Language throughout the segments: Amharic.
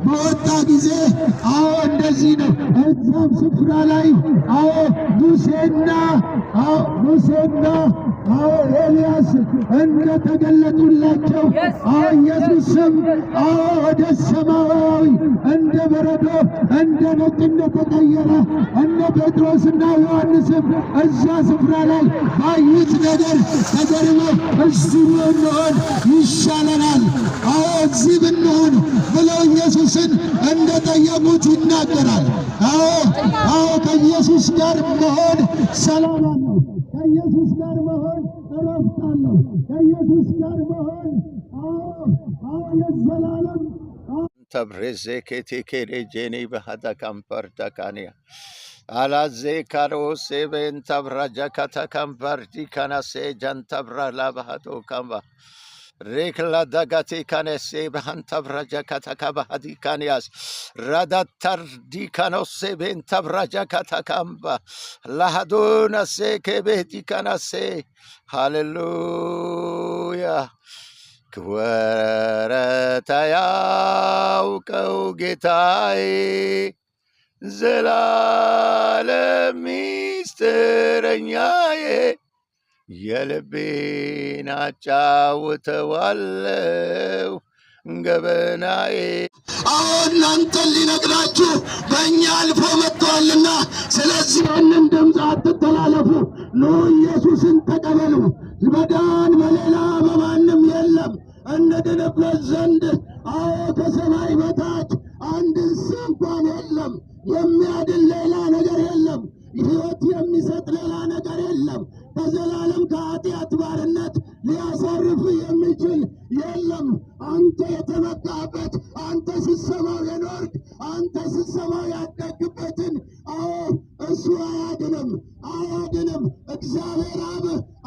በወጣ ጊዜ እንደዚህ ነው። እዛም ስፍራ ላይ ሙሴና ኤልያስ እንደተገለጡላቸው ኢየሱስም ወደ ሰማያዊ እንደ በረዶ እንደ ነጭ እንደተቀየረ እነ ጴጥሮስና ዮሐንስም እዛ ስፍራ ላይ ባዩት ነገር ተገርመው እዚህ ብንሆን ይሻለናል፣ እዚህ ብንሆን ብለው ኢየሱስን እንደጠየቁት ይናገራል። ከኢየሱስ ጋር መሆን ሰላም አለው። ከኢየሱስ ጋር መሆን እረፍት አለው። ከኢየሱስ ጋር መሆን የዘላለም ተብሬዜ ኬቴኬሬ ጄኔ በሃዳ ካምፐር ዳካንያ አላዜ ካሮሴ በንተብራጃ ካታካምፐርቲ ካናሴ ጃንተብራ ላባሃቶ ካምባ ሬክላ ዳጋቴ ካነሴ በሃንተብራጃ ካታካባሃዲ ካንያስ ራዳታር ዲካኖሴ በንተብራጃ ካታካምባ ላሃዶናሴ ከቤቲ ካናሴ ሃሌሉያ ክወረታ ያውቀው ጌታዬ ዘላለም ሚስጥረኛዬ የልቤን አጫውተዋለሁ ገበናዬ። እናንተን ሊነግራችሁ በእኛ አልፎ መጥተዋልና፣ ስለዚህ ያንን ድምፅ አትተላለፉ። ኑ ኢየሱስን ተቀበሉ። መዳን በሌላ በማንም የለም። እንድንበት ዘንድ ከሰማይ በታች አንድ እንኳን የለም። የሚያድን ሌላ ነገር የለም። ሕይወት የሚሰጥ ሌላ ነገር የለም። ከዘላለም ከኃጢአት ባርነት ሊያሳርፍ የሚችል የለም። አንተ የተመካበት፣ አንተ ስትሰማው የኖርክ፣ አንተ ስትሰማው ያደግበትን እሱ አያድንም። እግዚአብሔር አብ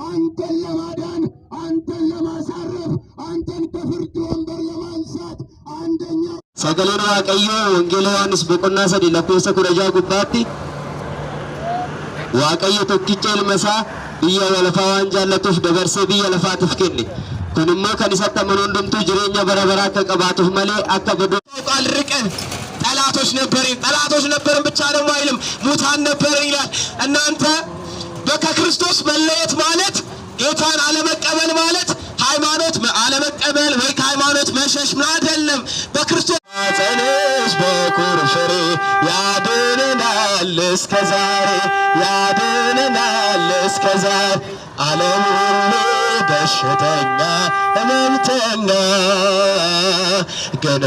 አንተን ለማዳን፣ አንተን ለማሳረፍ፣ አንተን ከፍርድ ወንበር ለማንሳት አንደኛ ሰገሌን ዋቀዮ ወንጌል ዮሐንስ ቦቆና ሰዲ ለኮሰ ኩረጃ ጉባቲ ዋቀዮ tokkicha ilmasa biyya walafaa waan jaallatuuf dabarsee biyya lafaatiif kenne. kun immoo kan isatti amanu hundumtuu jireenya bara baraa akka qabaatuuf malee akka baduu ቃልርቀን ጠላቶች ነበርን ብቻ ደግሞ አይልም፣ ሙታን ነበርን ይላል። እናንተ በከክርስቶስ መለየት ማለት ጌታን አለመቀበል ማለት ሃይማኖት አለመቀበል ወይ ከሃይማኖት መሸሽ አይደለም። በክርስቶስ ተነስ በኩር ፍሬ ያድነናል እስከዛሬ ዓለም ሁሉ በሽተኛ ሕመምተኛ ግን